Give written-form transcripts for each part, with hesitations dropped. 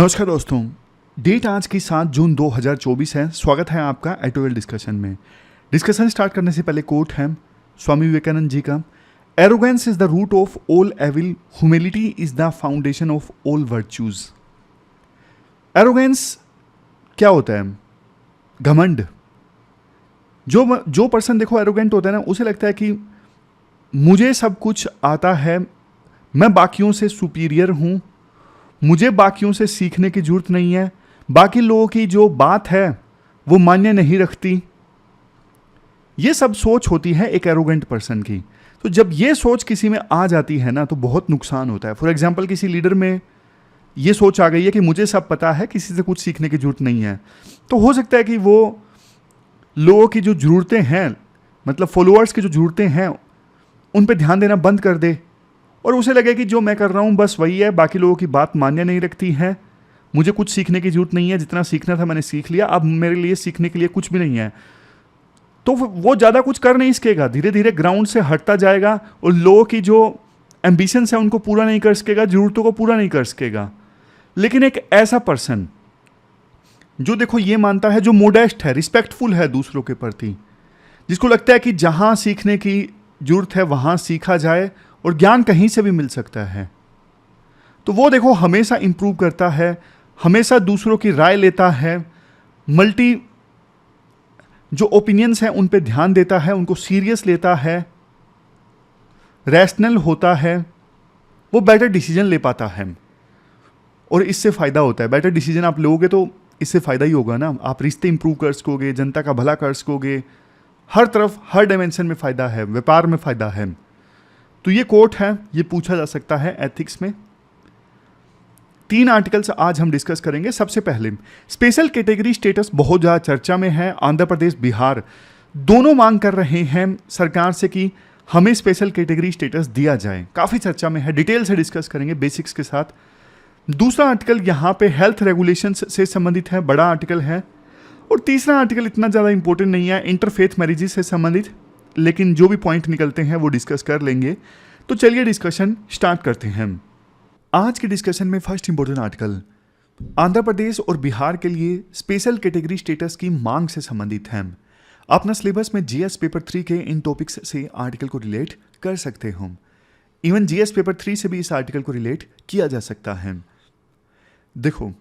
नमस्कार दोस्तों, डेट आज की 7 जून 2024 है। स्वागत है आपका एटोवेल डिस्कशन में। डिस्कशन स्टार्ट करने से पहले कोट है स्वामी विवेकानंद जी का, arrogance is the root of all evil, humility is the foundation of all virtues. Arrogance क्या होता है? घमंड। जो पर्सन देखो एरोगेंट होता है ना, उसे लगता है कि मुझे सब कुछ आता है, मैं बाकियों से सुपीरियर हूं, मुझे बाकियों से सीखने की जरूरत नहीं है, बाकी लोगों की जो बात है वो मान्य नहीं रखती। ये सब सोच होती है एक एरोगेंट पर्सन की। तो जब ये सोच किसी में आ जाती है ना, तो बहुत नुकसान होता है। फॉर एग्जाम्पल, किसी लीडर में ये सोच आ गई है कि मुझे सब पता है, किसी से कुछ सीखने की जरूरत नहीं है, तो हो सकता है कि वो लोगों की जो जरूरतें हैं, मतलब फॉलोअर्स की जो जरूरतें हैं, उन पर ध्यान देना बंद कर दे और उसे लगे कि जो मैं कर रहा हूँ बस वही है, बाकी लोगों की बात मान्य नहीं रखती है, मुझे कुछ सीखने की जरूरत नहीं है, जितना सीखना था मैंने सीख लिया, अब मेरे लिए सीखने के लिए कुछ भी नहीं है। तो वो ज़्यादा कुछ कर नहीं सकेगा, धीरे धीरे ग्राउंड से हटता जाएगा और लोगों की जो एम्बिशंस है उनको पूरा नहीं कर सकेगा, ज़रूरतों को पूरा नहीं कर सकेगा। लेकिन एक ऐसा पर्सन जो देखो ये मानता है, जो मोडेस्ट है, रिस्पेक्टफुल है दूसरों के प्रति, जिसको लगता है कि जहाँ सीखने की जरूरत है वहाँ सीखा जाए और ज्ञान कहीं से भी मिल सकता है, तो वो देखो हमेशा इंप्रूव करता है, हमेशा दूसरों की राय लेता है, मल्टी जो ओपिनियंस हैं उन पे ध्यान देता है, उनको सीरियस लेता है, रैशनल होता है, वो बेटर डिसीजन ले पाता है और इससे फ़ायदा होता है। बेटर डिसीजन आप लोगे तो इससे फ़ायदा ही होगा ना, आप रिश्ते इंप्रूव कर सकोगे, जनता का भला कर सकोगे, हर तरफ हर डायमेंशन में फ़ायदा है, व्यापार में फ़ायदा है। तो ये कोट है, ये पूछा जा सकता है एथिक्स में। 3 आर्टिकल्स आज हम डिस्कस करेंगे। सबसे पहले स्पेशल कैटेगरी स्टेटस बहुत ज़्यादा चर्चा में है। आंध्र प्रदेश, बिहार दोनों मांग कर रहे हैं सरकार से कि हमें स्पेशल कैटेगरी स्टेटस दिया जाए। काफ़ी चर्चा में है, डिटेल से डिस्कस करेंगे बेसिक्स के साथ। दूसरा आर्टिकल यहाँ पे हेल्थ रेगुलेशंस से संबंधित है, बड़ा आर्टिकल है। और तीसरा आर्टिकल इतना ज़्यादा इंपॉर्टेंट नहीं है, इंटरफेथ मैरिजेस से संबंधित, लेकिन जो भी पॉइंट निकलते हैं वो डिस्कस कर लेंगे। तो चलिए डिस्कशन स्टार्ट करते हैं। आज के डिस्कशन में first important article Andhra Pradesh और बिहार के लिए स्पेशल कैटेगरी स्टेटस की मांग से संबंधित है। अपना सिलेबस में जीएस पेपर 3 के इन टॉपिक्स से आर्टिकल को रिलेट कर सकते हो। इवन जीएस पेपर 3 से भी इस आर्टिकल को रिलेट किया जा सकता है। देखो,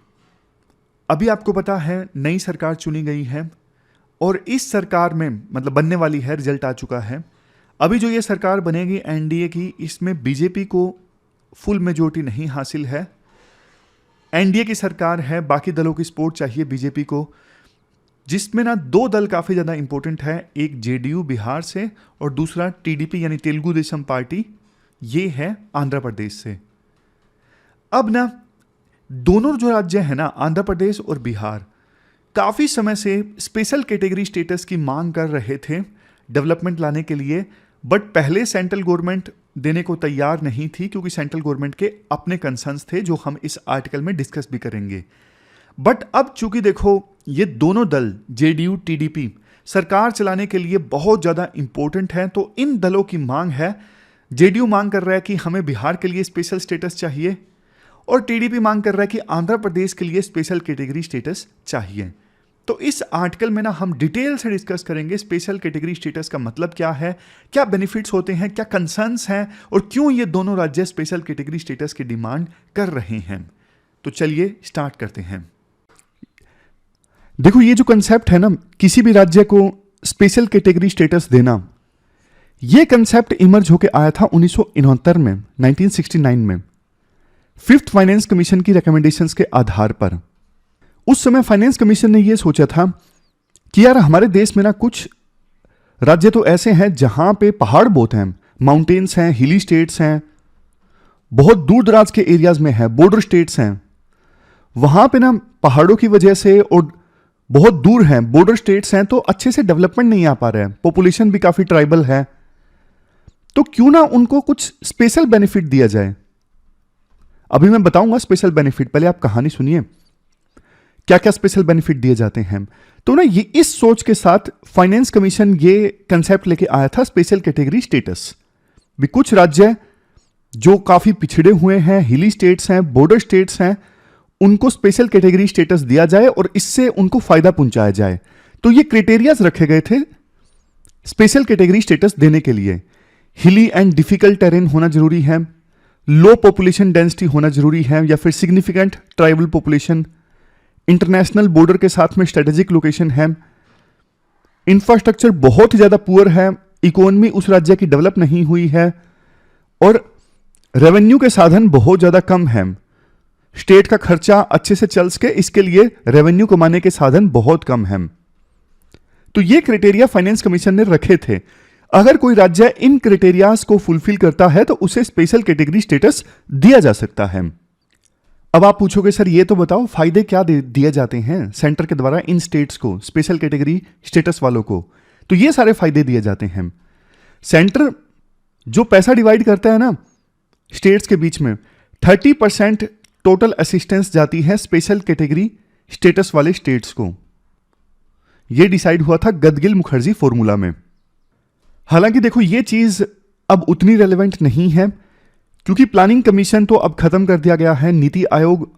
अभी आपको पता है नई सरकार चुनी गई है और इस सरकार में मतलब बनने वाली है, रिजल्ट आ चुका है। अभी जो ये सरकार बनेगी एनडीए की, इसमें बीजेपी को फुल मेजॉरिटी नहीं हासिल है। एनडीए की सरकार है, बाकी दलों की सपोर्ट चाहिए बीजेपी को, जिसमें ना 2 दल काफ़ी ज़्यादा इंपॉर्टेंट है, एक जेडीयू बिहार से और दूसरा टीडीपी यानी तेलुगु देशम पार्टी, ये है आंध्र प्रदेश से। अब ना दोनों जो राज्य हैं ना, आंध्र प्रदेश और बिहार, काफ़ी समय से स्पेशल कैटेगरी स्टेटस की मांग कर रहे थे डेवलपमेंट लाने के लिए, बट पहले सेंट्रल गवर्नमेंट देने को तैयार नहीं थी क्योंकि सेंट्रल गवर्नमेंट के अपने कंसर्न्स थे जो हम इस आर्टिकल में डिस्कस भी करेंगे। बट अब चूंकि देखो ये दोनों दल जेडीयू टीडीपी सरकार चलाने के लिए बहुत ज़्यादा इंपॉर्टेंट है, तो इन दलों की मांग है, जेडीयू मांग कर रहा है कि हमें बिहार के लिए स्पेशल स्टेटस चाहिए और टीडीपी मांग कर रहा है कि आंध्र प्रदेश के लिए स्पेशल कैटेगरी स्टेटस चाहिए। तो इस आर्टिकल में ना हम डिटेल से डिस्कस करेंगे स्पेशल कैटेगरी स्टेटस का मतलब क्या है, क्या बेनिफिट्स होते हैं, क्या कंसर्न्स हैं और क्यों ये दोनों राज्य स्पेशल कैटेगरी स्टेटस की डिमांड कर रहे हैं। तो चलिए स्टार्ट करते हैं। देखो, ये जो कंसेप्ट है ना, किसी भी राज्य को स्पेशल कैटेगरी स्टेटस देना, ये कंसेप्ट इमर्ज होकर आया था 1969 में, 1969 में, 5th फाइनेंस कमीशन की रिकमेंडेशंस के आधार पर। उस समय फाइनेंस कमीशन ने यह सोचा था कि यार हमारे देश में ना कुछ राज्य तो ऐसे हैं जहां पे पहाड़ बहुत हैं, माउंटेन्स हैं, हिली स्टेट्स हैं, बहुत दूर दराज के एरियाज में है, बॉर्डर स्टेट्स हैं, वहां पे ना पहाड़ों की वजह से और बहुत दूर हैं, बॉर्डर स्टेट्स हैं, तो अच्छे से डेवलपमेंट नहीं आ पा रहे हैं, पॉपुलेशन भी काफी ट्राइबल है, तो क्यों ना उनको कुछ स्पेशल बेनिफिट दिया जाए। अभी मैं बताऊंगा स्पेशल बेनिफिट, पहले आप कहानी सुनिए क्या क्या स्पेशल बेनिफिट दिए जाते हैं। तो ना ये इस सोच के साथ फाइनेंस कमीशन ये कंसेप्ट लेके आया था स्पेशल कैटेगरी स्टेटस। भी कुछ राज्य जो काफी पिछड़े हुए हैं, हिली स्टेट्स हैं, बॉर्डर स्टेट्स हैं, उनको स्पेशल कैटेगरी स्टेटस दिया जाए और इससे उनको फायदा पहुंचाया जाए। तो ये क्राइटेरियाज रखे गए थे स्पेशल कैटेगरी स्टेटस देने के लिए। हिली एंड डिफिकल्ट टेरेन होना जरूरी है, लो पॉपुलेशन डेंसिटी होना जरूरी है, या फिर significant tribal population, international border के साथ में स्ट्रेटेजिक लोकेशन है, इंफ्रास्ट्रक्चर बहुत ही ज्यादा पुअर है, इकोनॉमी उस राज्य की डेवलप नहीं हुई है, और रेवेन्यू के साधन बहुत ज्यादा कम है। स्टेट का खर्चा अच्छे से चल सके इसके लिए रेवेन्यू कमाने के साधन बहुत कम हैं। तो ये क्राइटेरिया फाइनेंस कमीशन ने रखे थे। अगर कोई राज्य इन क्राइटेरियाज को फुलफिल करता है तो उसे स्पेशल कैटेगरी स्टेटस दिया जा सकता है। अब आप पूछोगे सर ये तो बताओ फायदे क्या दिए जाते हैं सेंटर के द्वारा इन स्टेट्स को, स्पेशल कैटेगरी स्टेटस वालों को। तो ये सारे फायदे दिए जाते हैं। सेंटर जो पैसा डिवाइड करता है ना स्टेट्स के बीच में, 30% टोटल असिस्टेंस जाती है स्पेशल कैटेगरी स्टेटस वाले स्टेट्स को। यह डिसाइड हुआ था गदगिल मुखर्जी फॉर्मूला में। हालांकि देखो ये चीज अब उतनी रेलेवेंट नहीं है क्योंकि प्लानिंग कमीशन तो अब खत्म कर दिया गया है, नीति आयोग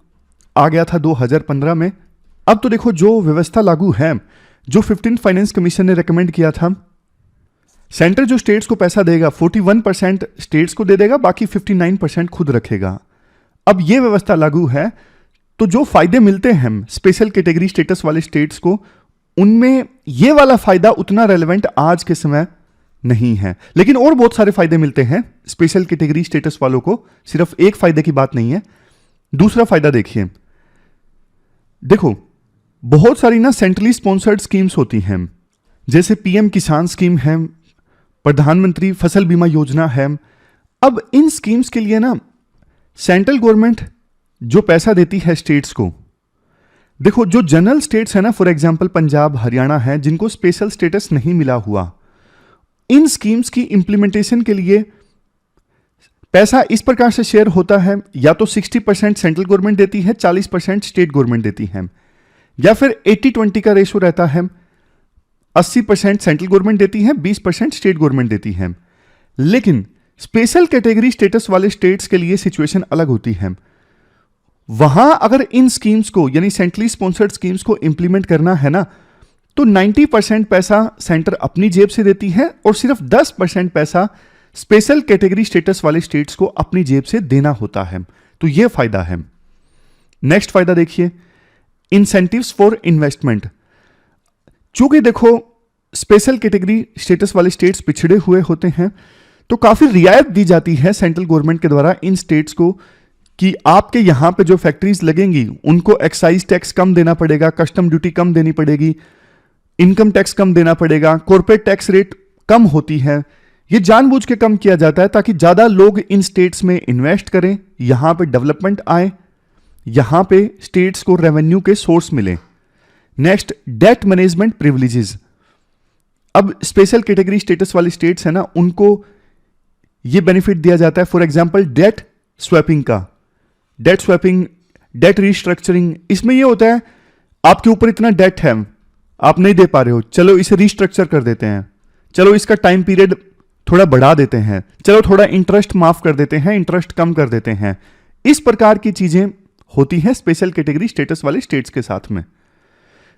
आ गया था 2015 में। अब तो देखो जो व्यवस्था लागू है, जो 15th फाइनेंस कमीशन ने रेकमेंड किया था, सेंटर जो स्टेट्स को पैसा देगा 41% स्टेट्स को दे देगा, बाकी 59% खुद रखेगा। अब यह व्यवस्था लागू है तो जो फायदे मिलते हैं स्पेशल कैटेगरी स्टेटस वाले स्टेट्स को, उनमें यह वाला फायदा उतना रेलेवेंट आज के समय नहीं है। लेकिन और बहुत सारे फायदे मिलते हैं स्पेशल कैटेगरी स्टेटस वालों को, सिर्फ एक फायदे की बात नहीं है। दूसरा फायदा देखिए, देखो बहुत सारी ना सेंट्रली स्पॉन्सर्ड स्कीम्स होती हैं, जैसे पीएम किसान स्कीम है, प्रधानमंत्री फसल बीमा योजना है। अब इन स्कीम्स के लिए ना सेंट्रल गवर्नमेंट जो पैसा देती है स्टेट्स को, देखो जो जनरल स्टेट्स है ना, फॉर एग्जांपल पंजाब, हरियाणा है, जिनको स्पेशल स्टेटस नहीं मिला हुआ, इन स्कीम्स की इंप्लीमेंटेशन के लिए पैसा इस प्रकार से शेयर होता है, या तो 60% सेंट्रल गवर्नमेंट देती है, 40% स्टेट गवर्नमेंट देती है, या फिर 80-20 का रेशो रहता है, 80% सेंट्रल गवर्नमेंट देती है, 20% स्टेट गवर्नमेंट देती है। लेकिन स्पेशल कैटेगरी स्टेटस वाले स्टेट्स के लिए सिचुएशन अलग होती है। वहां अगर इन स्कीम्स को यानी सेंट्रली स्पॉन्सर्ड स्कीम्स को इंप्लीमेंट करना है ना, तो 90% पैसा सेंटर अपनी जेब से देती है और सिर्फ 10% पैसा स्पेशल कैटेगरी स्टेटस वाले स्टेट्स को अपनी जेब से देना होता है। तो यह फायदा है। नेक्स्ट फायदा देखिए, इंसेंटिव्स फॉर इन्वेस्टमेंट। चूंकि देखो स्पेशल कैटेगरी स्टेटस वाले स्टेट्स पिछड़े हुए होते हैं, तो काफी रियायत दी जाती है सेंट्रल गवर्नमेंट के द्वारा इन स्टेट्स को कि आपके यहां पे जो फैक्ट्रीज लगेंगी उनको एक्साइज टैक्स कम देना पड़ेगा, कस्टम ड्यूटी कम देनी पड़ेगी, इनकम टैक्स कम देना पड़ेगा, कॉर्पोरेट टैक्स रेट कम होती है। यह जानबूझ के कम किया जाता है ताकि ज्यादा लोग इन स्टेट्स में इन्वेस्ट करें, यहां पे डेवलपमेंट आए, यहां पे स्टेट्स को रेवेन्यू के सोर्स मिले। Next, debt management privileges. अब स्पेशल कैटेगरी स्टेटस वाली स्टेट्स है ना, उनको यह बेनिफिट दिया जाता है, फॉर एग्जांपल डेट स्वैपिंग का। डेट स्वैपिंग, डेट रिस्ट्रक्चरिंग, इसमें यह होता है आपके ऊपर इतना डेट है, आप नहीं दे पा रहे हो, चलो इसे रिस्ट्रक्चर कर देते हैं, चलो इसका टाइम पीरियड थोड़ा बढ़ा देते हैं, चलो थोड़ा इंटरेस्ट माफ कर देते हैं, इंटरेस्ट कम कर देते हैं। इस प्रकार की चीजें होती हैं स्पेशल कैटेगरी स्टेटस वाले स्टेट्स के साथ में।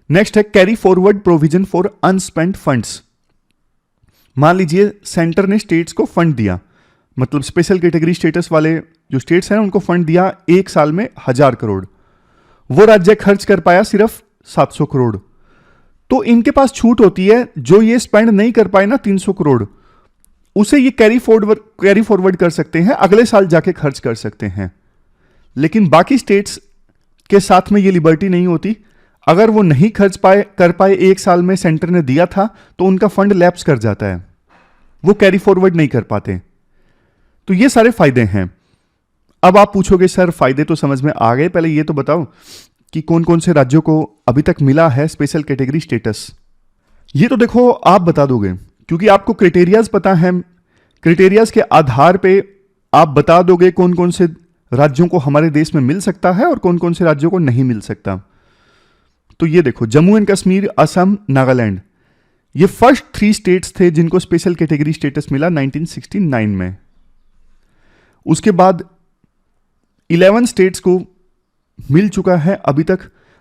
नेक्स्ट है carry forward provision for unspent funds. मान लीजिए सेंटर ने स्टेट्स को फंड दिया, मतलब स्पेशल कैटेगरी स्टेटस वाले जो स्टेट्स हैं उनको फंड दिया एक साल में 1000 करोड़, वो राज्य खर्च कर पाया सिर्फ 700 करोड़, तो इनके पास छूट होती है, जो ये स्पेंड नहीं कर पाए ना 300 करोड़, उसे ये कैरी फॉरवर्ड कर सकते हैं, अगले साल जाके खर्च कर सकते हैं। लेकिन बाकी स्टेट्स के साथ में ये लिबर्टी नहीं होती। अगर वो नहीं कर पाए एक साल में, सेंटर ने दिया था, तो उनका फंड लैप्स कर जाता है, वो कैरी फॉरवर्ड नहीं कर पाते। तो ये सारे फायदे हैं। अब आप पूछोगे सर फायदे तो समझ में आ गए, पहले ये तो बताओ कि कौन कौन से राज्यों को अभी तक मिला है स्पेशल कैटेगरी स्टेटस। ये तो देखो आप बता दोगे क्योंकि आपको क्राइटेरियाज पता है, क्राइटेरियाज के आधार पे आप बता दोगे कौन कौन से राज्यों को हमारे देश में मिल सकता है और कौन कौन से राज्यों को नहीं मिल सकता। तो ये देखो, जम्मू एंड कश्मीर, असम, नागालैंड, ये फर्स्ट 3 स्टेट्स थे जिनको स्पेशल कैटेगरी स्टेटस मिला 1969 में। उसके बाद 11 स्टेट्स को मिल चुका है अभी तक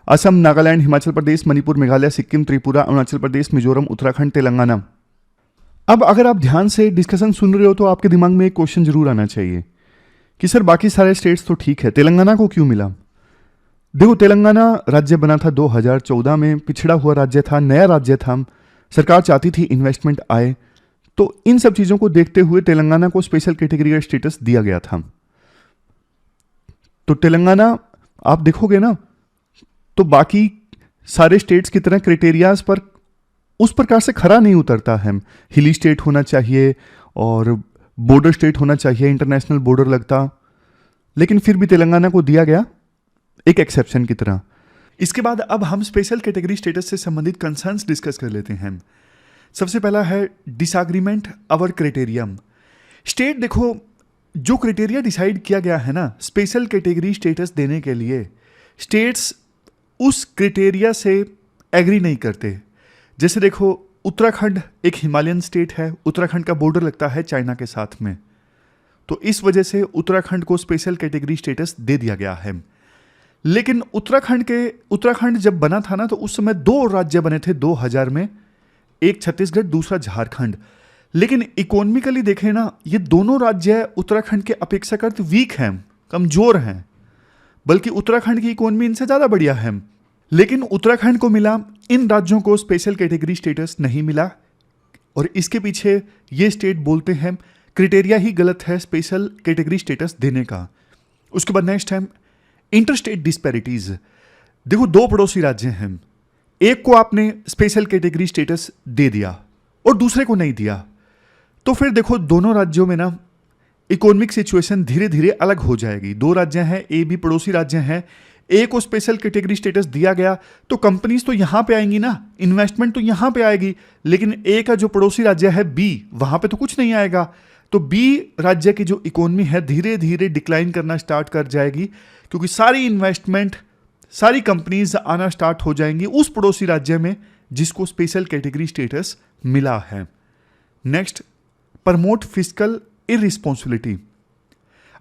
असम, नागालैंड, हिमाचल प्रदेश, मणिपुर, मेघालय, सिक्किम, त्रिपुरा, अरुणाचल प्रदेश, मिजोरम, उत्तराखंड, तेलंगाना। अब अगर आप ध्यान से डिस्कशन सुन रहे हो तो आपके दिमाग में एक क्वेश्चन जरूर आना चाहिए कि सर बाकी सारे स्टेट्स तो ठीक है, तेलंगाना को क्यों मिला? देखो, तेलंगाना राज्य बना था 2014 में, पिछड़ा हुआ राज्य था, नया राज्य था, सरकार चाहती थी इन्वेस्टमेंट आए, तो इन सब चीज़ों को देखते हुए तेलंगाना को स्पेशल कैटेगरी का स्टेटस दिया गया था। तो तेलंगाना आप देखोगे ना तो बाकी सारे स्टेट्स की तरह क्राइटेरियाज पर उस प्रकार से खरा नहीं उतरता है। हिली स्टेट होना चाहिए और बॉर्डर स्टेट होना चाहिए, इंटरनेशनल बॉर्डर लगता, लेकिन फिर भी तेलंगाना को दिया गया एक एक्सेप्शन की तरह। इसके बाद अब हम स्पेशल कैटेगरी स्टेटस से संबंधित कंसर्न्स डिस्कस कर लेते हैं। सबसे पहला है डिसएग्रीमेंट अवर क्राइटेरियम। स्टेट, देखो जो क्राइटेरिया डिसाइड किया गया है ना स्पेशल कैटेगरी स्टेटस देने के लिए, स्टेट्स उस क्राइटेरिया से एग्री नहीं करते। जैसे देखो, उत्तराखंड एक हिमालयन स्टेट है, उत्तराखंड का बॉर्डर लगता है चाइना के साथ में, तो इस वजह से उत्तराखंड को स्पेशल कैटेगरी स्टेटस दे दिया गया है। लेकिन उत्तराखंड जब बना था ना तो उस समय 2 राज्य बने थे 2000 में, एक छत्तीसगढ़, दूसरा झारखंड। लेकिन इकोनॉमिकली देखें ना, ये दोनों राज्य उत्तराखंड के अपेक्षाकृत वीक हैं, कमजोर हैं, बल्कि उत्तराखंड की इकोनॉमी इनसे ज़्यादा बढ़िया है। लेकिन उत्तराखंड को मिला, इन राज्यों को स्पेशल कैटेगरी स्टेटस नहीं मिला, और इसके पीछे ये स्टेट बोलते हैं क्राइटेरिया ही गलत है स्पेशल कैटेगरी स्टेटस देने का। उसके बाद नेक्स्ट है इंटर स्टेट डिस्पैरिटीज। देखो, 2 पड़ोसी राज्य हैं, एक को आपने स्पेशल कैटेगरी स्टेटस दे दिया और दूसरे को नहीं दिया, तो फिर देखो दोनों राज्यों में ना इकोनॉमिक सिचुएशन धीरे धीरे अलग हो जाएगी। 2 राज्य हैं, ए भी पड़ोसी राज्य हैं, ए को स्पेशल कैटेगरी स्टेटस दिया गया तो कंपनीज तो यहां पे आएंगी ना, इन्वेस्टमेंट तो यहां पे आएगी, लेकिन ए का जो पड़ोसी राज्य है बी, वहां पे तो कुछ नहीं आएगा। तो बी राज्य की जो इकोनॉमी है धीरे धीरे डिक्लाइन करना स्टार्ट कर जाएगी, क्योंकि सारी इन्वेस्टमेंट, सारी कंपनीज आना स्टार्ट हो जाएंगी उस पड़ोसी राज्य में जिसको स्पेशल कैटेगरी स्टेटस मिला है। Next, promote fiscal irresponsibility.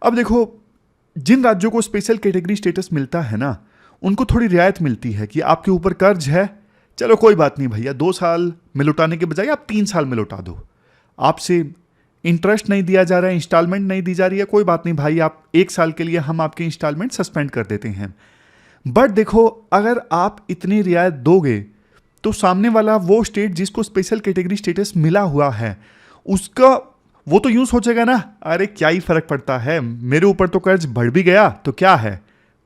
अब देखो, जिन राज्यों को स्पेशल कैटेगरी स्टेटस मिलता है ना, उनको थोड़ी रियायत मिलती है कि आपके ऊपर कर्ज है, चलो कोई बात नहीं भैया, 2 साल में लौटाने के बजाय आप 3 साल में लौटा दो, आपसे इंटरेस्ट नहीं दिया जा रहा है, इंस्टॉलमेंट नहीं दी जा रही है, कोई बात नहीं भाई, आप 1 साल के लिए हम आपके इंस्टॉलमेंट सस्पेंड कर देते हैं। बट देखो, अगर आप इतनी रियायत दोगे तो सामने वाला वो स्टेट जिसको स्पेशल कैटेगरी स्टेटस मिला हुआ है, उसका वो तो यूं सोचेगा ना, अरे क्या ही फर्क पड़ता है, मेरे ऊपर तो कर्ज बढ़ भी गया तो क्या है,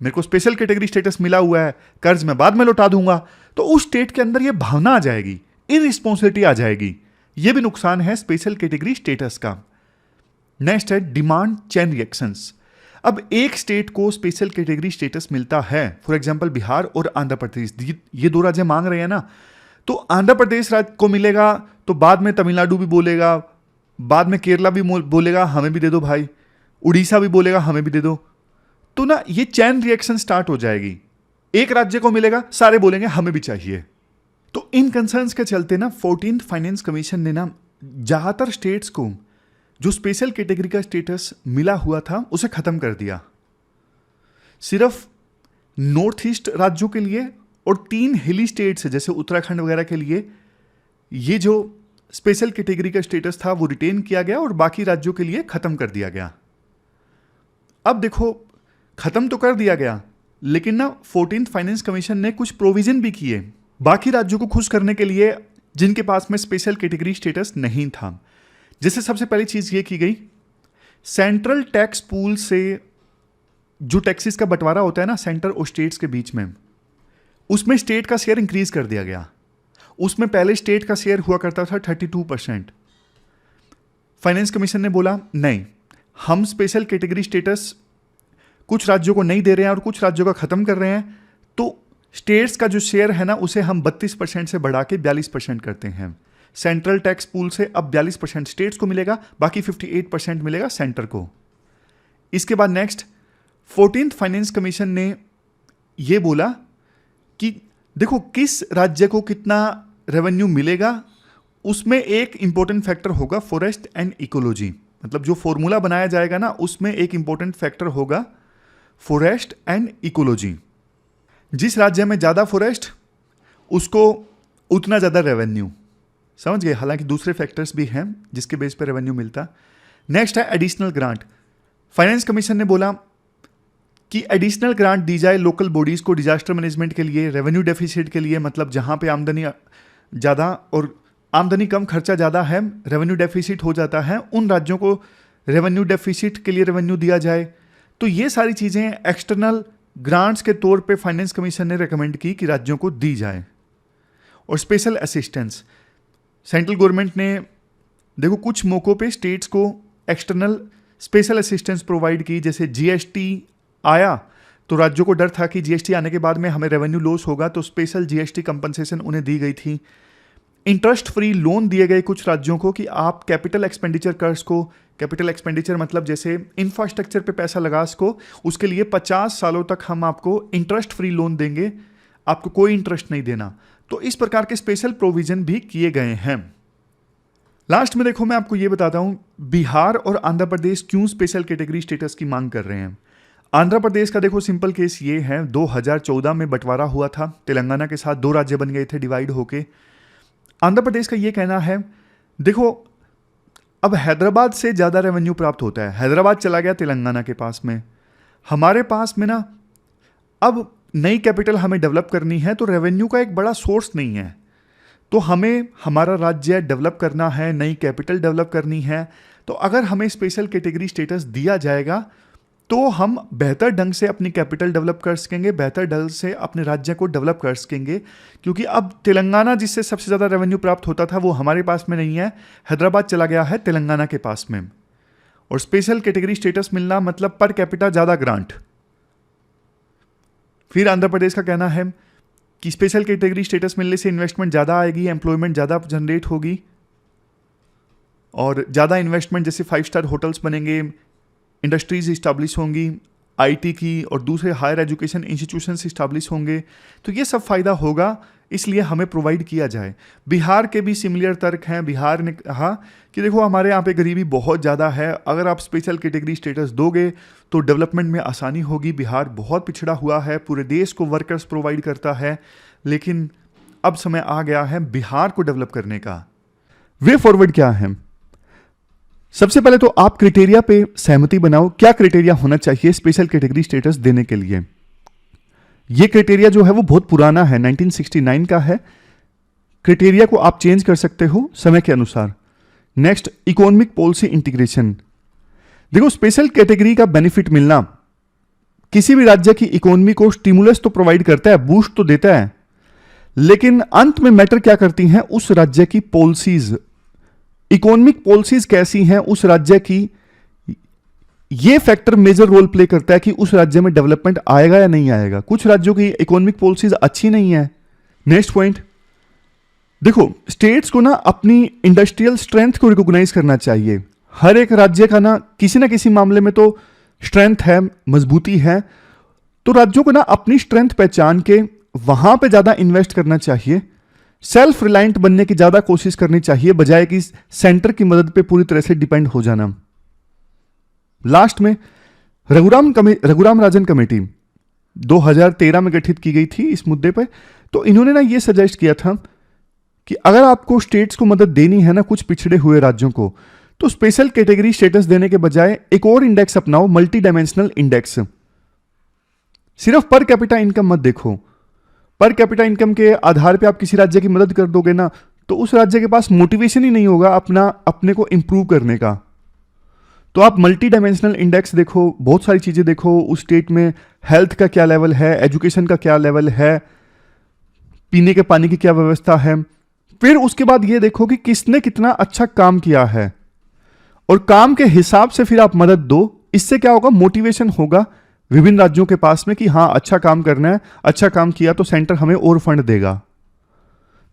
मेरे को स्पेशल कैटेगरी स्टेटस मिला हुआ है, कर्ज मैं बाद में लौटा दूंगा। तो उस स्टेट के अंदर ये भावना आ जाएगी, इररिस्पॉन्सिबिलिटी आ जाएगी। ये भी नुकसान है स्पेशल कैटेगरी स्टेटस का। नेक्स्ट है डिमांड चेन रिएक्शंस। अब एक स्टेट को स्पेशल कैटेगरी स्टेटस मिलता है, फॉर एग्जांपल बिहार और आंध्र प्रदेश, ये 2 राज्य मांग रहे हैं ना, तो आंध्र प्रदेश राज्य को मिलेगा तो बाद में तमिलनाडु भी बोलेगा, बाद में केरला भी बोलेगा हमें भी दे दो भाई, उड़ीसा भी बोलेगा हमें भी दे दो। तो ना ये चैन रिएक्शन स्टार्ट हो जाएगी, एक राज्य को मिलेगा सारे बोलेंगे हमें भी चाहिए। तो इन कंसर्न्स के चलते ना 14th फाइनेंस कमीशन ने ना ज्यादातर स्टेट्स को जो स्पेशल कैटेगरी का स्टेटस मिला हुआ था उसे खत्म कर दिया। सिर्फ नॉर्थ ईस्ट राज्यों के लिए और 3 हिली स्टेट्स जैसे उत्तराखंड वगैरह के लिए ये जो स्पेशल कैटेगरी का स्टेटस था वो रिटेन किया गया और बाकी राज्यों के लिए खत्म कर दिया गया। अब देखो, खत्म तो कर दिया गया, लेकिन ना 14th फाइनेंस कमीशन ने कुछ प्रोविजन भी किए बाकी राज्यों को खुश करने के लिए जिनके पास में स्पेशल कैटेगरी स्टेटस नहीं था। जैसे सबसे पहली चीज ये की गई, सेंट्रल टैक्स पूल से जो टैक्सेस का बंटवारा होता है ना सेंटर और स्टेट्स के बीच में, उसमें स्टेट का शेयर इंक्रीज कर दिया गया। उसमें पहले स्टेट का शेयर हुआ करता था 32%। फाइनेंस कमीशन ने बोला नहीं, हम स्पेशल कैटेगरी स्टेटस कुछ राज्यों को नहीं दे रहे हैं और कुछ राज्यों का खत्म कर रहे हैं, तो स्टेट्स का जो शेयर है ना उसे हम 32% से बढ़ा के 42% करते हैं। सेंट्रल टैक्स पूल से अब 42% स्टेट्स को मिलेगा, बाकी 58% मिलेगा सेंटर को। इसके बाद नेक्स्ट 14th फाइनेंस कमीशन ने यह बोला कि देखो किस राज्य को कितना रेवेन्यू मिलेगा, उसमें एक इंपॉर्टेंट फैक्टर होगा फॉरेस्ट एंड इकोलॉजी। मतलब जो फॉर्मूला बनाया जाएगा ना उसमें एक इंपॉर्टेंट फैक्टर होगा फॉरेस्ट एंड इकोलॉजी। जिस राज्य में ज़्यादा फॉरेस्ट उसको उतना ज़्यादा रेवेन्यू, समझ गए। हालांकि दूसरे फैक्टर्स भी हैं जिसके बेस पर रेवेन्यू मिलता। नेक्स्ट है एडिशनल ग्रांट। फाइनेंस कमीशन ने बोला कि एडिशनल ग्रांट दी जाए लोकल बॉडीज़ को डिजास्टर मैनेजमेंट के लिए, रेवेन्यू डेफिसिट के लिए, मतलब जहाँ पे आमदनी ज़्यादा और आमदनी कम खर्चा ज़्यादा है, रेवेन्यू डेफिसिट हो जाता है, उन राज्यों को रेवेन्यू डेफिसिट के लिए रेवेन्यू दिया जाए। तो ये सारी चीज़ें एक्सटर्नल ग्रांट्स के तौर पे फाइनेंस कमीशन ने रेकमेंड की कि राज्यों को दी जाए। और स्पेशल असिस्टेंस, सेंट्रल गवर्नमेंट ने देखो कुछ मौक़ों पे स्टेट्स को एक्सटर्नल स्पेशल असिस्टेंस प्रोवाइड की। जैसे जीएसटी आया तो राज्यों को डर था कि जीएसटी आने के बाद में हमें रेवेन्यू लॉस होगा, तो स्पेशल जीएसटी कंपनसेशन उन्हें दी गई थी। इंटरेस्ट फ्री लोन दिए गए कुछ राज्यों को कि आप कैपिटल एक्सपेंडिचर कर्ज को, कैपिटल एक्सपेंडिचर मतलब जैसे इंफ्रास्ट्रक्चर पे पैसा लगा सको, उसके लिए 50 सालों तक हम आपको इंटरेस्ट फ्री लोन देंगे, आपको कोई इंटरेस्ट नहीं देना। तो इस प्रकार के स्पेशल प्रोविजन भी किए गए हैं। लास्ट में देखो मैं आपको ये बताता हूं बिहार और आंध्र प्रदेश क्यों स्पेशल कैटेगरी स्टेटस की मांग कर रहे हैं। आंध्र प्रदेश का देखो सिंपल केस ये है, 2014 में बंटवारा हुआ था, तेलंगाना के साथ 2 राज्य बन गए थे डिवाइड होके। आंध्र प्रदेश का ये कहना है, देखो अब हैदराबाद से ज़्यादा रेवेन्यू प्राप्त होता है, हैदराबाद चला गया तेलंगाना के पास में, हमारे पास में ना अब नई कैपिटल हमें डेवलप करनी है, तो रेवेन्यू का एक बड़ा सोर्स नहीं है, तो हमें हमारा राज्य डेवलप करना है, नई कैपिटल डेवलप करनी है। तो अगर हमें स्पेशल कैटेगरी स्टेटस दिया जाएगा तो हम बेहतर ढंग से अपनी कैपिटल डेवलप कर सकेंगे, बेहतर ढंग से अपने राज्य को डेवलप कर सकेंगे। क्योंकि अब तेलंगाना जिससे सबसे ज़्यादा रेवेन्यू प्राप्त होता था वो हमारे पास में नहीं है, हैदराबाद चला गया है तेलंगाना के पास में। और स्पेशल कैटेगरी स्टेटस मिलना मतलब पर कैपिटा ज़्यादा ग्रांट। फिर आंध्र प्रदेश का कहना है कि स्पेशल कैटेगरी स्टेटस मिलने से इन्वेस्टमेंट ज़्यादा आएगी, एम्प्लॉयमेंट ज़्यादा जनरेट होगी, और ज़्यादा इन्वेस्टमेंट जैसे 5 स्टार होटल्स बनेंगे, इंडस्ट्रीज इस्टेब्लिश होंगी, आईटी की और दूसरे हायर एजुकेशन इंस्टीट्यूशंस इस्टेब्लिश होंगे। तो ये सब फायदा होगा, इसलिए हमें प्रोवाइड किया जाए। बिहार के भी सिमिलर तर्क हैं। बिहार ने कहा कि देखो हमारे यहाँ पे गरीबी बहुत ज़्यादा है, अगर आप स्पेशल कैटेगरी स्टेटस दोगे तो डेवलपमेंट में आसानी होगी। बिहार बहुत पिछड़ा हुआ है, पूरे देश को वर्कर्स प्रोवाइड करता है, लेकिन अब समय आ गया है बिहार को डेवलप करने का। वे फॉरवर्ड क्या है? सबसे पहले तो आप क्राइटेरिया पे सहमति बनाओ, क्या क्राइटेरिया होना चाहिए स्पेशल कैटेगरी स्टेटस देने के लिए। ये क्राइटेरिया जो है वो बहुत पुराना है, 1969 का है। क्राइटेरिया को आप चेंज कर सकते हो समय के अनुसार। Next, economic policy integration. देखो स्पेशल कैटेगरी का बेनिफिट मिलना किसी भी राज्य की इकोनॉमी को स्टिमुलस तो प्रोवाइड करता है, बूस्ट तो देता है, लेकिन अंत में मैटर क्या करती हैं उस राज्य की पॉलिसीज। इकोनॉमिक पॉलिसीज कैसी हैं उस राज्य की, ये फैक्टर मेजर रोल प्ले करता है कि उस राज्य में डेवलपमेंट आएगा या नहीं आएगा। कुछ राज्यों की इकोनॉमिक पॉलिसीज अच्छी नहीं है। नेक्स्ट पॉइंट, देखो स्टेट्स को ना अपनी इंडस्ट्रियल स्ट्रेंथ को रिकॉग्नाइज करना चाहिए। हर एक राज्य का ना किसी मामले में तो स्ट्रेंथ है, मजबूती है, तो राज्यों को ना अपनी स्ट्रेंथ पहचान के वहां पे ज्यादा इन्वेस्ट करना चाहिए, सेल्फ रिलायंट बनने की ज्यादा कोशिश करनी चाहिए, बजाय कि सेंटर की मदद पे पूरी तरह से डिपेंड हो जाना। लास्ट में रघुराम राजन कमेटी 2013 में गठित की गई थी इस मुद्दे पर। तो इन्होंने ना ये सजेस्ट किया था कि अगर आपको स्टेट्स को मदद देनी है ना कुछ पिछड़े हुए राज्यों को, तो स्पेशल कैटेगरी स्टेटस देने के बजाय एक और इंडेक्स अपनाओ, मल्टी डायमेंशनल इंडेक्स। सिर्फ पर कैपिटा इनकम मत देखो। पर कैपिटा इनकम के आधार पे आप किसी राज्य की मदद कर दोगे ना, तो उस राज्य के पास मोटिवेशन ही नहीं होगा अपने को इंप्रूव करने का। तो आप मल्टी डायमेंशनल इंडेक्स देखो, बहुत सारी चीजें देखो, उस स्टेट में हेल्थ का क्या लेवल है, एजुकेशन का क्या लेवल है, पीने के पानी की क्या व्यवस्था है। फिर उसके बाद ये देखो कि किसने कितना अच्छा काम किया है, और काम के हिसाब से फिर आप मदद दो। इससे क्या होगा, मोटिवेशन होगा विभिन्न राज्यों के पास में कि हाँ अच्छा काम करना है, अच्छा काम किया तो सेंटर हमें और फंड देगा।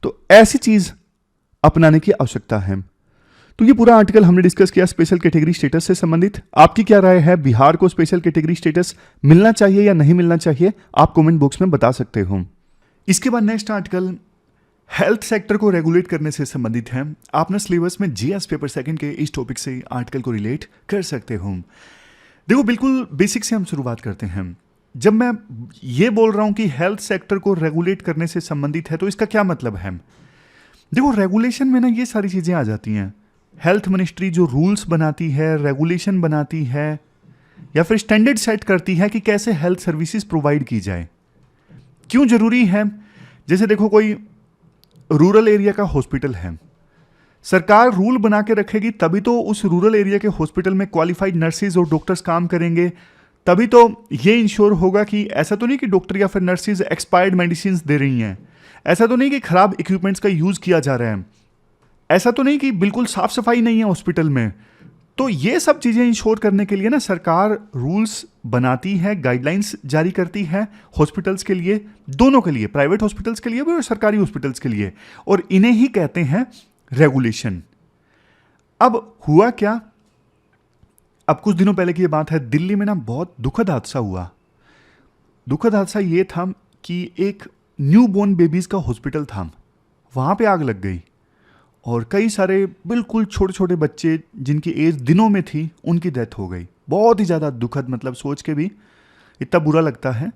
तो ऐसी चीज अपनाने की आवश्यकता है। तो ये पूरा आर्टिकल हमने डिस्कस किया स्पेशल कैटेगरी स्टेटस से संबंधित। आपकी क्या राय है, बिहार को स्पेशल कैटेगरी स्टेटस मिलना चाहिए या नहीं मिलना चाहिए, आप कमेंट बॉक्स में बता सकते हो। इसके बाद नेक्स्ट आर्टिकल हेल्थ सेक्टर को रेगुलेट करने से संबंधित है। आप ना सिलेबस में जीएस पेपर सेकंड के इस टॉपिक से आर्टिकल को रिलेट कर सकते हो। देखो, बिल्कुल बेसिक से हम शुरुआत करते हैं। जब मैं ये बोल रहा हूं कि हेल्थ सेक्टर को रेगुलेट करने से संबंधित है, तो इसका क्या मतलब है? देखो, रेगुलेशन में ना ये सारी चीजें आ जाती हैं। हेल्थ मिनिस्ट्री जो रूल्स बनाती है, रेगुलेशन बनाती है, या फिर स्टैंडर्ड सेट करती है कि कैसे हेल्थ सर्विसेज प्रोवाइड की जाए। क्यों जरूरी है? जैसे देखो, कोई रूरल एरिया का हॉस्पिटल है, सरकार रूल बना के रखेगी तभी तो उस रूरल एरिया के हॉस्पिटल में क्वालिफाइड नर्सेज और डॉक्टर्स काम करेंगे। तभी तो ये इंश्योर होगा कि ऐसा तो नहीं कि डॉक्टर या फिर नर्सेज एक्सपायर्ड मेडिसिन दे रही हैं, ऐसा तो नहीं कि खराब इक्विपमेंट्स का यूज किया जा रहा है, ऐसा तो नहीं कि बिल्कुल साफ सफाई नहीं है हॉस्पिटल में। तो ये सब चीजें इंश्योर करने के लिए ना सरकार रूल्स बनाती है, गाइडलाइंस जारी करती है हॉस्पिटल्स के लिए, दोनों के लिए, प्राइवेट हॉस्पिटल्स के लिए भी और सरकारी हॉस्पिटल्स के लिए, और इन्हें ही कहते हैं रेगुलेशन। अब हुआ क्या, अब कुछ दिनों पहले की ये बात है, दिल्ली में ना बहुत दुखद हादसा हुआ। दुखद हादसा ये था कि एक न्यू बोर्न बेबीज का हॉस्पिटल था, वहां पे आग लग गई और कई सारे बिल्कुल छोटे छोटे बच्चे जिनकी एज दिनों में थी, उनकी डेथ हो गई। बहुत ही ज़्यादा दुखद, मतलब सोच के भी इतना बुरा लगता है।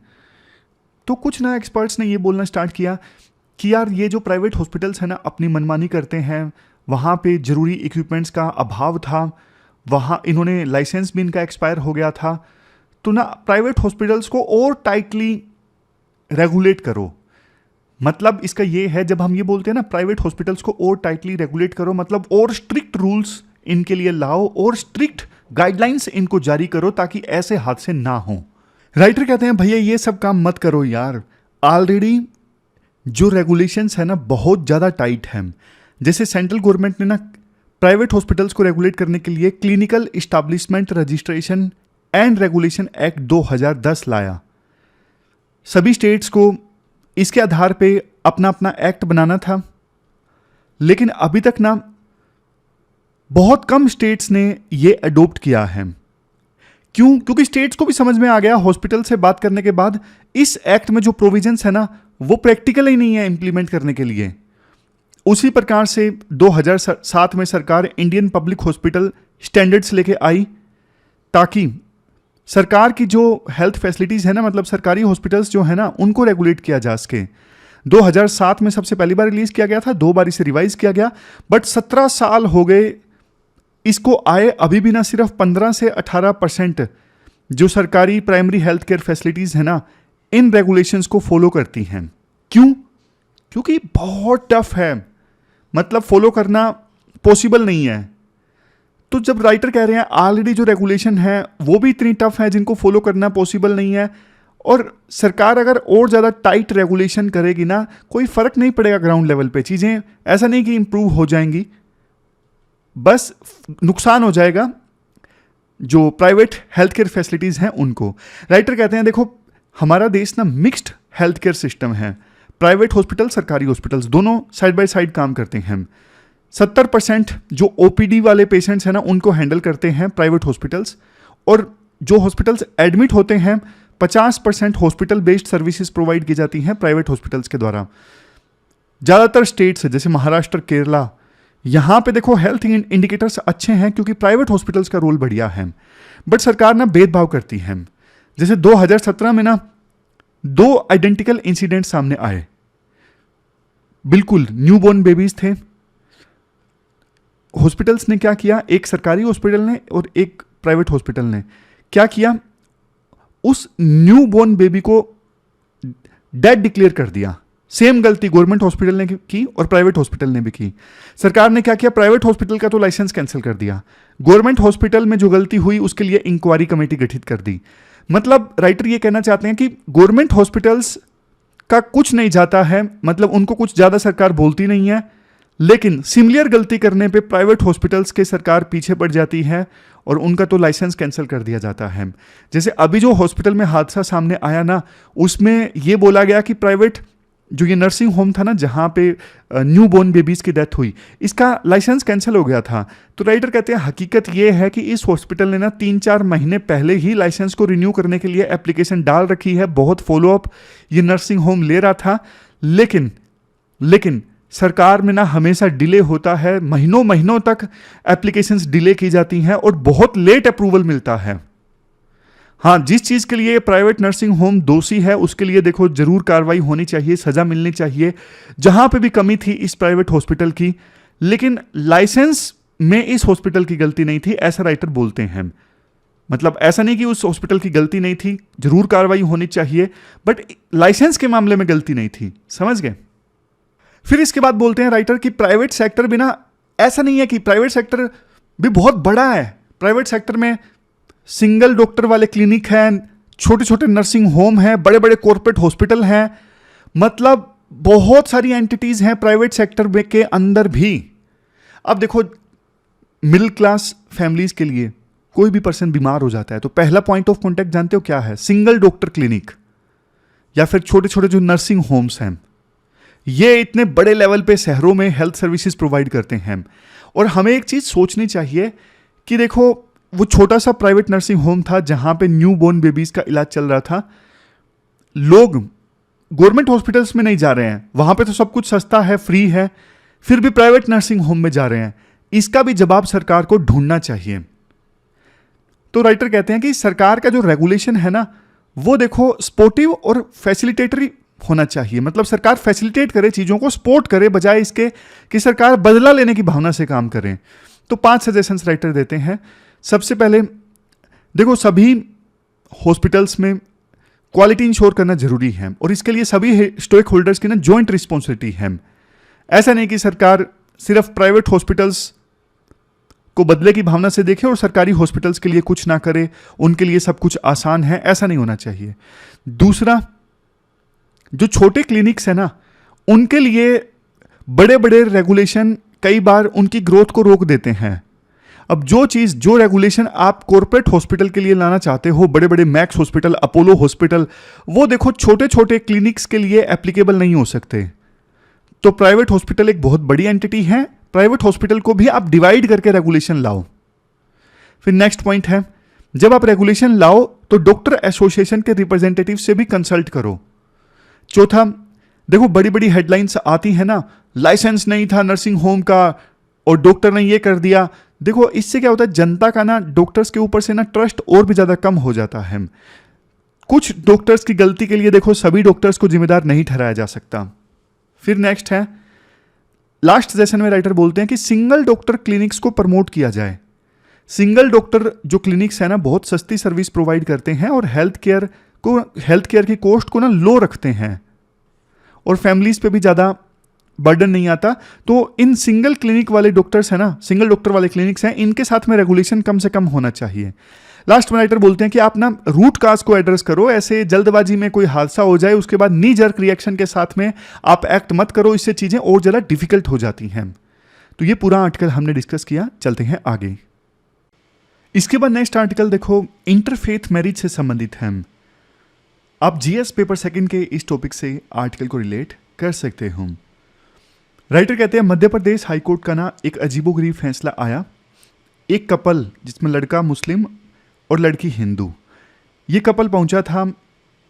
तो कुछ ना एक्सपर्ट्स ने ये बोलना स्टार्ट किया कि यार ये जो प्राइवेट हॉस्पिटल्स हैं ना अपनी मनमानी करते हैं, वहाँ पे ज़रूरी इक्विपमेंट्स का अभाव था, वहाँ इन्होंने लाइसेंस भी इनका एक्सपायर हो गया था, तो ना प्राइवेट हॉस्पिटल्स को और टाइटली रेगुलेट करो। मतलब इसका ये है, जब हम ये बोलते हैं ना प्राइवेट हॉस्पिटल्स को और टाइटली रेगुलेट करो, मतलब और स्ट्रिक्ट रूल्स इनके लिए लाओ और स्ट्रिक्ट गाइडलाइंस इनको जारी करो ताकि ऐसे हादसे ना हो। राइटर कहते हैं भैया ये सब काम मत करो यार, ऑलरेडी जो रेगुलेशंस है ना बहुत ज़्यादा टाइट हैं। जैसे सेंट्रल गवर्नमेंट ने ना प्राइवेट हॉस्पिटल्स को रेगुलेट करने के लिए clinical establishment registration and regulation act 2010 लाया। सभी स्टेट्स को इसके आधार पे अपना अपना एक्ट बनाना था, लेकिन अभी तक ना बहुत कम स्टेट्स ने ये अडॉप्ट किया है। क्यों? क्योंकि स्टेट्स को भी समझ में आ गया हॉस्पिटल से बात करने के बाद, इस एक्ट में जो प्रोविजंस है ना वो प्रैक्टिकल ही नहीं है इंप्लीमेंट करने के लिए। उसी प्रकार से 2007 में सरकार इंडियन पब्लिक हॉस्पिटल स्टैंडर्ड्स लेके आई, ताकि सरकार की जो हेल्थ फैसिलिटीज़ है ना, मतलब सरकारी हॉस्पिटल्स जो है ना, उनको रेगुलेट किया जा सके। 2007 में सबसे पहली बार रिलीज़ किया गया था, 2 बार इसे रिवाइज किया गया, बट 17 साल हो गए इसको आए, अभी भी ना सिर्फ 15 से 18% जो सरकारी प्राइमरी हेल्थ केयर फैसिलिटीज़ है ना इन रेगुलेशंस को फॉलो करती हैं। क्यों? क्योंकि बहुत टफ है, मतलब फॉलो करना पॉसिबल नहीं है। तो जब राइटर कह रहे हैं ऑलरेडी जो रेगुलेशन है वो भी इतनी टफ है जिनको फॉलो करना पॉसिबल नहीं है, और सरकार अगर और ज़्यादा टाइट रेगुलेशन करेगी ना, कोई फ़र्क नहीं पड़ेगा ग्राउंड लेवल पे, चीज़ें ऐसा नहीं कि इम्प्रूव हो जाएंगी, बस नुकसान हो जाएगा जो प्राइवेट हेल्थ केयर फैसिलिटीज़ हैं उनको। राइटर कहते हैं देखो हमारा देश ना मिक्स्ड हेल्थ केयर सिस्टम है, प्राइवेट हॉस्पिटल सरकारी हॉस्पिटल्स दोनों साइड बाय साइड काम करते हैं। 70% जो ओपीडी वाले पेशेंट्स हैं ना उनको हैंडल करते हैं प्राइवेट हॉस्पिटल्स, और जो हॉस्पिटल्स एडमिट होते हैं 50% हॉस्पिटल बेस्ड सर्विसेज प्रोवाइड की जाती हैं प्राइवेट हॉस्पिटल्स के द्वारा। ज़्यादातर स्टेट्स जैसे महाराष्ट्र, केरला, यहाँ पे देखो हेल्थ इंडिकेटर्स अच्छे हैं क्योंकि प्राइवेट हॉस्पिटल्स का रोल बढ़िया है, बट सरकार ना भेदभाव करती है। जैसे 2017 में ना 2 आइडेंटिकल इंसिडेंट सामने आए, बिल्कुल न्यूबॉर्न बेबीज थे। हॉस्पिटल्स ने क्या किया, एक सरकारी हॉस्पिटल ने और एक प्राइवेट हॉस्पिटल ने क्या किया, उस न्यूबॉर्न बेबी को डेड डिक्लेयर कर दिया। सेम गलती गवर्नमेंट हॉस्पिटल ने की और प्राइवेट हॉस्पिटल ने भी की। सरकार ने क्या किया, प्राइवेट हॉस्पिटल का तो लाइसेंस कैंसिल कर दिया, गवर्नमेंट हॉस्पिटल में जो गलती हुई उसके लिए इंक्वायरी कमेटी गठित कर दी। मतलब राइटर ये कहना चाहते हैं कि गवर्नमेंट हॉस्पिटल्स का कुछ नहीं जाता है, मतलब उनको कुछ ज़्यादा सरकार बोलती नहीं है, लेकिन सिमिलर गलती करने पे प्राइवेट हॉस्पिटल्स के सरकार पीछे पड़ जाती है और उनका तो लाइसेंस कैंसिल कर दिया जाता है। जैसे अभी जो हॉस्पिटल में हादसा सामने आया ना, उसमें ये बोला गया कि प्राइवेट जो ये नर्सिंग होम था ना जहाँ पे न्यू बोर्न बेबीज़ की डेथ हुई, इसका लाइसेंस कैंसिल हो गया था। तो राइटर कहते हैं हकीकत ये है कि इस हॉस्पिटल ने ना 3-4 महीने पहले ही लाइसेंस को रिन्यू करने के लिए एप्लीकेशन डाल रखी है, बहुत फॉलोअप ये नर्सिंग होम ले रहा था, लेकिन सरकार में ना हमेशा डिले होता है, महीनों महीनों तक एप्लीकेशंस डिले की जाती हैं और बहुत लेट अप्रूवल मिलता है। हाँ, जिस चीज़ के लिए प्राइवेट नर्सिंग होम दोषी है उसके लिए देखो जरूर कार्रवाई होनी चाहिए, सजा मिलनी चाहिए। जहां पे भी कमी थी इस प्राइवेट हॉस्पिटल की, लेकिन लाइसेंस में इस हॉस्पिटल की गलती नहीं थी, ऐसा राइटर बोलते हैं। मतलब ऐसा नहीं कि उस हॉस्पिटल की गलती नहीं थी, जरूर कार्रवाई होनी चाहिए, बट लाइसेंस के मामले में गलती नहीं थी। समझ गए? फिर इसके बाद बोलते हैं राइटर कि प्राइवेट सेक्टर भी ना, ऐसा नहीं है कि प्राइवेट सेक्टर भी बहुत बड़ा है। प्राइवेट सेक्टर में सिंगल डॉक्टर वाले क्लिनिक हैं, छोटे छोटे नर्सिंग होम हैं, बड़े बड़े कॉर्पोरेट हॉस्पिटल हैं, मतलब बहुत सारी एंटिटीज हैं प्राइवेट सेक्टर में के अंदर भी। अब देखो, मिडिल क्लास फैमिलीज के लिए कोई भी पर्सन बीमार हो जाता है तो पहला पॉइंट ऑफ कांटेक्ट जानते हो क्या है? सिंगल डॉक्टर क्लिनिक या फिर छोटे छोटे जो नर्सिंग होम्स हैं। ये इतने बड़े लेवल पे शहरों में हेल्थ सर्विसेज प्रोवाइड करते हैं। और हमें एक चीज सोचनी चाहिए कि देखो, वो छोटा सा प्राइवेट नर्सिंग होम था जहां पे न्यू बोर्न बेबीज का इलाज चल रहा था। लोग गवर्नमेंट हॉस्पिटल्स में नहीं जा रहे हैं, वहां पे तो सब कुछ सस्ता है, फ्री है, फिर भी प्राइवेट नर्सिंग होम में जा रहे हैं। इसका भी जवाब सरकार को ढूंढना चाहिए। तो राइटर कहते हैं कि सरकार का जो रेगुलेशन है ना, वो देखो सपोर्टिव और फैसिलिटेटरी होना चाहिए। मतलब सरकार फैसिलिटेट करे, चीजों को सपोर्ट करे, बजाय इसके कि सरकार बदला लेने की भावना से काम करे। तो 5 सजेशंस राइटर देते हैं। सबसे पहले देखो, सभी हॉस्पिटल्स में क्वालिटी इंश्योर करना जरूरी है और इसके लिए सभी स्टेक होल्डर्स की ना जॉइंट रिस्पॉन्सिबिलिटी है। ऐसा नहीं कि सरकार सिर्फ प्राइवेट हॉस्पिटल्स को बदले की भावना से देखे और सरकारी हॉस्पिटल्स के लिए कुछ ना करे, उनके लिए सब कुछ आसान है, ऐसा नहीं होना चाहिए। दूसरा, जो छोटे क्लिनिक्स है ना, उनके लिए बड़े बड़े रेगुलेशन कई बार उनकी ग्रोथ को रोक देते हैं। अब जो रेगुलेशन आप कॉर्पोरेट हॉस्पिटल के लिए लाना चाहते हो, बड़े बड़े मैक्स हॉस्पिटल, अपोलो हॉस्पिटल, वो देखो छोटे छोटे क्लिनिक्स के लिए एप्लीकेबल नहीं हो सकते। तो प्राइवेट हॉस्पिटल एक बहुत बड़ी एंटिटी है, प्राइवेट हॉस्पिटल को भी आप डिवाइड करके रेगुलेशन लाओ। फिर नेक्स्ट पॉइंट है, जब आप रेगुलेशन लाओ तो डॉक्टर एसोसिएशन के रिप्रेजेंटेटिव से भी कंसल्ट करो। चौथा, देखो बड़ी बड़ी हेडलाइंस आती है ना, लाइसेंस नहीं था नर्सिंग होम का और डॉक्टर ने ये कर दिया। देखो इससे क्या होता है, जनता का ना डॉक्टर्स के ऊपर से ना ट्रस्ट और भी ज्यादा कम हो जाता है। कुछ डॉक्टर्स की गलती के लिए देखो सभी डॉक्टर्स को जिम्मेदार नहीं ठहराया जा सकता। फिर नेक्स्ट है, लास्ट सेशन में राइटर बोलते हैं कि सिंगल डॉक्टर क्लिनिक्स को प्रमोट किया जाए। सिंगल डॉक्टर जो क्लिनिक्स है ना, बहुत सस्ती सर्विस प्रोवाइड करते हैं और हेल्थ केयर की कॉस्ट को ना लो रखते हैं और फैमिलीज पे भी ज़्यादा बर्डन नहीं आता। तो इन सिंगल क्लिनिक वाले डॉक्टर्स है ना, सिंगल डॉक्टर वाले क्लिनिक्स हैं, इनके साथ में रेगुलेशन कम से कम होना चाहिए। लास्ट में राइटर बोलते हैं कि आप ना रूट काज को एड्रेस करो, ऐसे जल्दबाजी में कोई हादसा हो जाए उसके बाद नी जर्क रिएक्शन के साथ में आप एक्ट मत करो, इससे चीज़ें और ज़्यादा डिफिकल्ट हो जाती हैं। तो ये पूरा आर्टिकल हमने डिस्कस किया, चलते हैं आगे। इसके बाद नेक्स्ट आर्टिकल देखो, इंटरफेथ मैरिज से संबंधित है। आप जीएस पेपर सेकंड के इस टॉपिक से आर्टिकल को रिलेट कर सकते हो। राइटर कहते हैं मध्य प्रदेश हाईकोर्ट का ना एक अजीबोगरीब फैसला आया। एक कपल जिसमें लड़का मुस्लिम और लड़की हिंदू, ये कपल पहुंचा था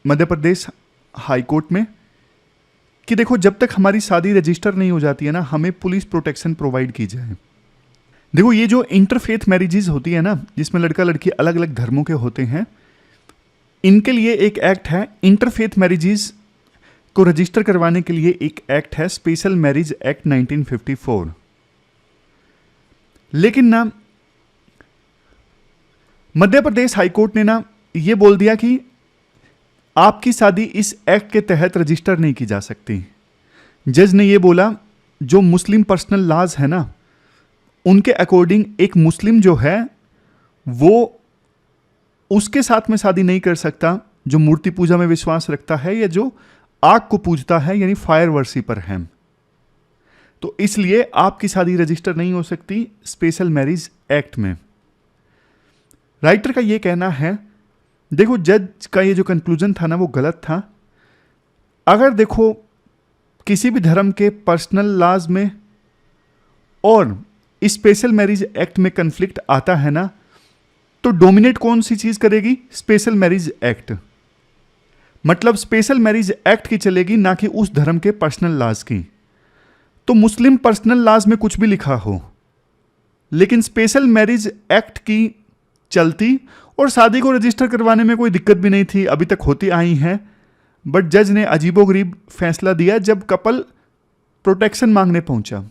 मध्य प्रदेश हाईकोर्ट में कि देखो जब तक हमारी शादी रजिस्टर नहीं हो जाती है ना, हमें पुलिस प्रोटेक्शन प्रोवाइड की जाए। देखो ये जो इंटरफेथ मैरिजेज होती है ना, जिसमें लड़का लड़की अलग अलग धर्मों के होते हैं, इनके लिए एक एक्ट है। इंटरफेथ मैरिजेज को रजिस्टर करवाने के लिए एक एक्ट है, स्पेशल मैरिज एक्ट 1954। लेकिन ना मध्य प्रदेश हाईकोर्ट ने ना ये बोल दिया कि आपकी शादी इस एक्ट के तहत रजिस्टर नहीं की जा सकती। जज ने ये बोला, जो मुस्लिम पर्सनल लॉज है ना, उनके अकॉर्डिंग एक मुस्लिम जो है वो उसके साथ में शादी नहीं कर सकता जो मूर्ति पूजा में विश्वास रखता है या जो आग को पूजता है, यानी फायर वर्शिपर है। तो इसलिए आपकी शादी रजिस्टर नहीं हो सकती स्पेशल मैरिज एक्ट में। राइटर का ये कहना है, देखो जज का ये जो कंक्लूजन था ना वो गलत था। अगर देखो किसी भी धर्म के पर्सनल लॉज में और स्पेशल मैरिज एक्ट में कन्फ्लिक्ट आता है ना, तो डोमिनेट कौन सी चीज करेगी? Special marriage act. मतलब स्पेशल मैरिज एक्ट की चलेगी, ना कि उस धर्म के पर्सनल लॉज की। तो मुस्लिम पर्सनल लॉज में कुछ भी लिखा हो, लेकिन स्पेशल मैरिज एक्ट की चलती और शादी को रजिस्टर करवाने में कोई दिक्कत भी नहीं थी, अभी तक होती आई हैं। बट जज ने अजीबोगरीब फैसला दिया जब कपल प्रोटेक्शन मांगने पहुंचा।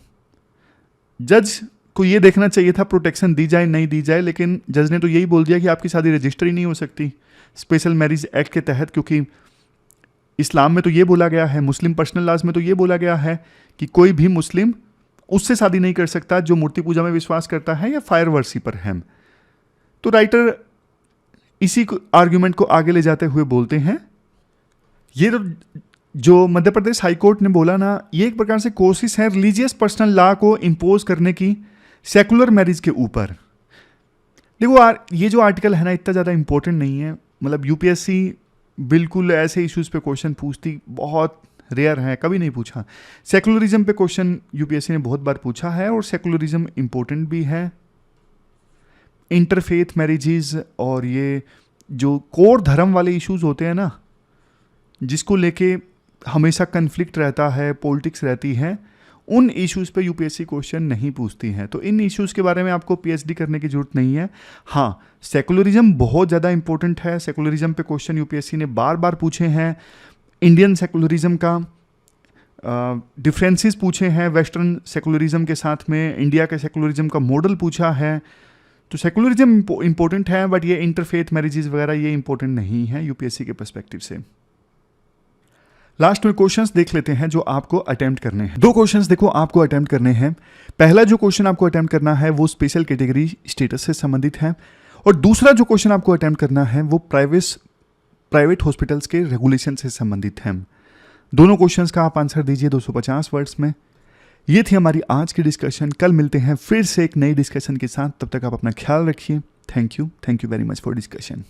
जज को ये देखना चाहिए था प्रोटेक्शन दी जाए नहीं दी जाए, लेकिन जज ने तो यही बोल दिया कि आपकी शादी रजिस्टर ही नहीं हो सकती स्पेशल मैरिज एक्ट के तहत, क्योंकि इस्लाम में तो ये बोला गया है, मुस्लिम पर्सनल लॉज में तो ये बोला गया है कि कोई भी मुस्लिम उससे शादी नहीं कर सकता जो मूर्ति पूजा में विश्वास करता है या फायर वर्शिपर है। तो राइटर इसी आर्ग्यूमेंट को आगे ले जाते हुए बोलते हैं, ये तो जो मध्य प्रदेश हाईकोर्ट ने बोला ना, ये एक प्रकार से कोशिश है रिलीजियस पर्सनल लॉ को इम्पोज करने की सेकुलर मैरिज के ऊपर। देखो ये जो आर्टिकल है ना इतना ज़्यादा इंपॉर्टेंट नहीं है, मतलब यूपीएससी बिल्कुल ऐसे इश्यूज पे क्वेश्चन पूछती बहुत रेयर है, कभी नहीं पूछा। सेकुलरिज्म पे क्वेश्चन यूपीएससी ने बहुत बार पूछा है और सेकुलरिज्म इंपॉर्टेंट भी है। इंटरफेथ मैरिजेस और ये जो कोर धर्म वाले इश्यूज होते हैं ना, जिसको लेके हमेशा कन्फ्लिक्ट रहता है, पॉलिटिक्स रहती है, उन इश्यूज़ पे यूपीएससी क्वेश्चन नहीं पूछती हैं। तो इन इश्यूज़ के बारे में आपको पीएचडी करने की जरूरत नहीं है। हाँ, सेकुलरिज्म बहुत ज़्यादा इंपॉर्टेंट है। सेकुलरिज्म पे क्वेश्चन यूपीएससी ने बार बार पूछे हैं। इंडियन सेकुलरिज्म का डिफरेंसेस पूछे हैं वेस्टर्न सेकुलरिज्म के साथ में, इंडिया के सेकुलरिज्म का मॉडल पूछा है। तो सेकुलरिज्म इंपॉर्टेंट है, बट ये इंटरफेथ मैरिजेस वगैरह ये इंपॉर्टेंट नहीं है यूपीएससी के पर्सपेक्टिव से। लास्ट में क्वेश्चंस देख लेते हैं जो आपको अटेम्प्ट करने हैं। 2 क्वेश्चंस देखो आपको अटेम्प्ट करने हैं। पहला जो क्वेश्चन आपको अटेम्प्ट करना है वो स्पेशल कैटेगरी स्टेटस से संबंधित है, और दूसरा जो क्वेश्चन आपको अटेम्प्ट करना है वो प्राइवेट हॉस्पिटल्स के रेगुलेशन से संबंधित है। दोनों क्वेश्चंस का आप आंसर दीजिए 250 वर्ड्स में। ये थी हमारी आज की डिस्कशन। कल मिलते हैं फिर से एक नई डिस्कशन के साथ। तब तक आप अपना ख्याल रखिए। Thank you very much for discussion.